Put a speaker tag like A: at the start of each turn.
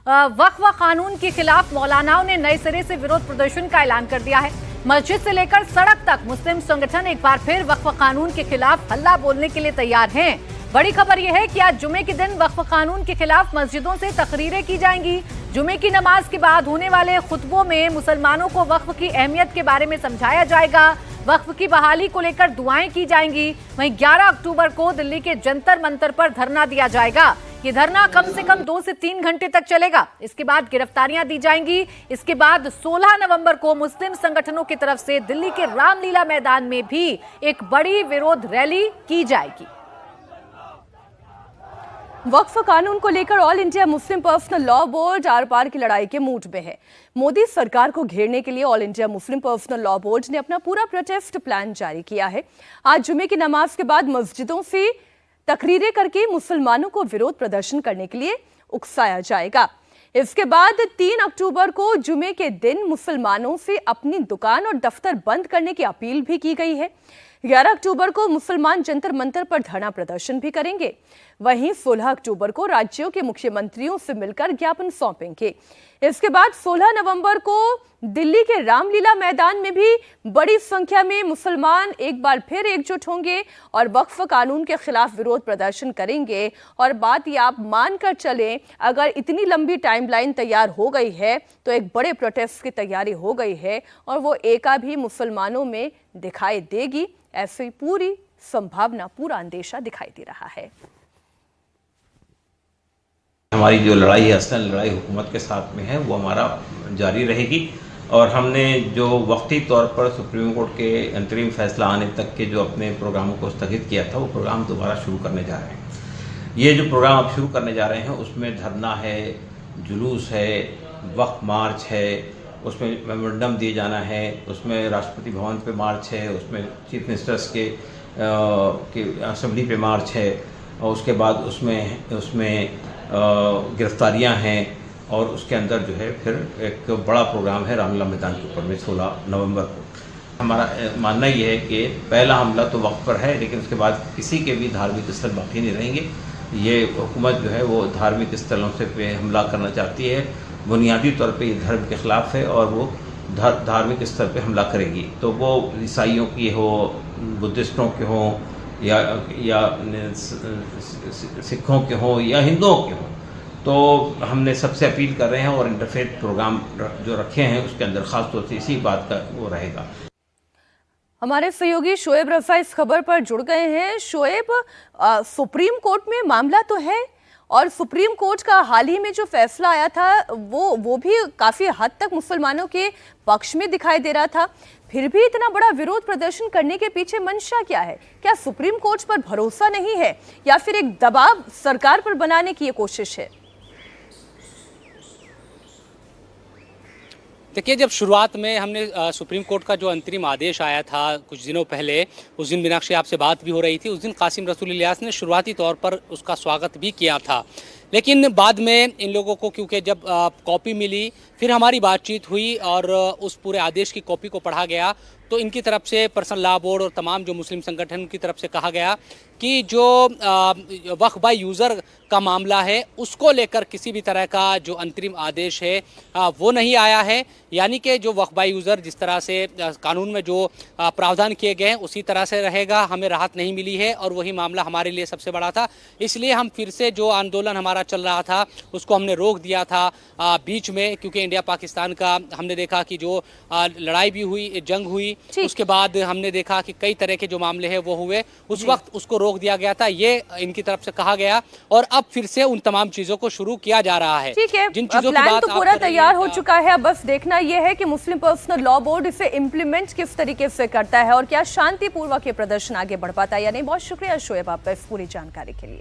A: वक्फ कानून के खिलाफ मौलानाओं ने नए सिरे से विरोध प्रदर्शन का ऐलान कर दिया है। मस्जिद से लेकर सड़क तक मुस्लिम संगठन एक बार फिर वक्फ कानून के खिलाफ हल्ला बोलने के लिए तैयार हैं। बड़ी खबर यह है कि आज जुमे के दिन वक्फ कानून के खिलाफ मस्जिदों से तकरीरें की जाएंगी। जुमे की नमाज के बाद होने वाले खुतबों में मुसलमानों को वक्फ की अहमियत के बारे में समझाया जाएगा। वक्फ की बहाली को लेकर दुआएं की जाएंगी। वहीं 11 अक्टूबर को दिल्ली के जंतर मंतर पर धरना दिया जाएगा। ये धरना कम से कम 2 से 3 घंटे तक चलेगा। इसके बाद गिरफ्तारियां दी जाएंगी। इसके बाद 16 नवंबर को मुस्लिम संगठनों की तरफ से दिल्ली के रामलीला मैदान में भी एक बड़ी विरोध रैली की जाएगी।
B: वक्फ कानून को लेकर All India Muslim Personal Law Board आर पार की लड़ाई के मूड में है। मोदी सरकार को घेरने के लिए all India Muslim Personal Law board ने अपना पूरा प्रोटेस्ट प्लान जारी किया है। आज जुमे की नमाज के बाद मस्जिदों से तकरीरें करके मुसलमानों को विरोध प्रदर्शन करने के लिए उकसाया जाएगा। इसके बाद 3 अक्टूबर को जुमे के दिन मुसलमानों से अपनी दुकान और दफ्तर बंद करने की अपील भी की गई है। 11 अक्टूबर को मुसलमान जंतर मंतर पर धरना प्रदर्शन भी करेंगे। वहीं 16 अक्टूबर को राज्यों के मुख्यमंत्रियों से मिलकर ज्ञापन सौंपेंगे। इसके बाद 16 नवंबर को दिल्ली के रामलीला मैदान में भी बड़ी संख्या में मुसलमान एक बार फिर एकजुट होंगे और वक्फ कानून के खिलाफ विरोध प्रदर्शन करेंगे। और बात ये आप मानकर चलें, अगर इतनी लंबी टाइमलाइन तैयार हो गई है तो एक बड़े प्रोटेस्ट की तैयारी हो गई है और वो एका भी मुसलमानों में दिखाई देगी। ऐसी पूरी संभावना, पूरा अंदेशा दिखाई दे रहा है।
C: हमारी जो लड़ाई है, असल लड़ाई हुकूमत के साथ में है, वो हमारा जारी रहेगी। और हमने जो वक्ती तौर पर सुप्रीम कोर्ट के अंतरिम फैसला आने तक के जो अपने प्रोग्रामों को स्थगित किया था, वो प्रोग्राम दोबारा शुरू करने जा रहे हैं। ये जो प्रोग्राम आप शुरू करने जा रहे हैं उसमें धरना है, जुलूस है, वक्फ मार्च है, उसमें मेमोरेंडम दिए जाना है, उसमें राष्ट्रपति भवन पे मार्च है, उसमें चीफ मिनिस्टर्स के असेंबली पे मार्च है, और उसके बाद उसमें गिरफ्तारियां हैं। और उसके अंदर जो है फिर एक बड़ा प्रोग्राम है रामलीला मैदान के ऊपर में 16 नवंबर को। हमारा मानना ये है कि पहला हमला तो वक्फ पर है, लेकिन उसके बाद किसी के भी धार्मिक स्थल बाकी नहीं रहेंगे। ये हुकूमत जो है वो धार्मिक स्थलों से पे हमला करना चाहती है। बुनियादी तौर पे ये धर्म के ख़िलाफ़ है और वो धार्मिक स्तर पे हमला करेगी। तो वो ईसाइयों की हो, बुद्धिस्टों के हों, या सिखों के हों या हिंदुओं के हों। तो हमने सबसे अपील कर रहे हैं और इंटरफेथ प्रोग्राम जो रखे हैं उसके अंदर ख़ास तौर से इसी बात का वो रहेगा।
B: हमारे सहयोगी शोएब रज़ा इस खबर पर जुड़ गए हैं। शोएब, सुप्रीम कोर्ट में मामला तो है और सुप्रीम कोर्ट का हाल ही में जो फैसला आया था वो भी काफी हद तक मुसलमानों के पक्ष में दिखाई दे रहा था। फिर भी इतना बड़ा विरोध प्रदर्शन करने के पीछे मंशा क्या है? क्या सुप्रीम कोर्ट पर भरोसा नहीं है या फिर एक दबाव सरकार पर बनाने की ये कोशिश है?
D: देखिए, जब शुरुआत में हमने सुप्रीम कोर्ट का जो अंतरिम आदेश आया था कुछ दिनों पहले, उस दिन मीनाक्षी आपसे बात भी हो रही थी, उस दिन कासिम रसूल इलियास ने शुरुआती तौर पर उसका स्वागत भी किया था। लेकिन बाद में इन लोगों को क्योंकि जब कॉपी मिली, फिर हमारी बातचीत हुई और उस पूरे आदेश की कॉपी को पढ़ा गया, तो इनकी तरफ से पर्सनल लॉ बोर्ड और तमाम जो मुस्लिम संगठन की तरफ से कहा गया कि जो वक्फ बाय यूज़र का मामला है उसको लेकर किसी भी तरह का जो अंतरिम आदेश है वो नहीं आया है। यानी कि जो वक्फ बाय यूज़र जिस तरह से कानून में जो प्रावधान किए गए हैं उसी तरह से रहेगा। हमें राहत नहीं मिली है और वही मामला हमारे लिए सबसे बड़ा था। इसलिए हम फिर से जो आंदोलन हमारा चल रहा था उसको हमने रोक दिया था बीच में, क्योंकि इंडिया पाकिस्तान का हमने देखा कि जो लड़ाई भी हुई, जंग हुई, उसके बाद हमने देखा कि कई तरह के जो मामले हैं वो हुए, उस वक्त उसको रोक दिया गया था। ये इनकी तरफ से कहा गया और अब फिर से उन तमाम चीजों को शुरू किया जा रहा है।
B: ठीक है,
D: जिन चीजों
B: प्लान
D: की बात
B: तो पूरा तैयार हो चुका है। अब बस देखना यह है कि मुस्लिम पर्सनल लॉ बोर्ड इसे इम्प्लीमेंट किस तरीके से करता है और क्या शांतिपूर्वक ये प्रदर्शन आगे बढ़ पाता है या नहीं। बहुत शुक्रिया शोएब आपका इस पूरी जानकारी के लिए।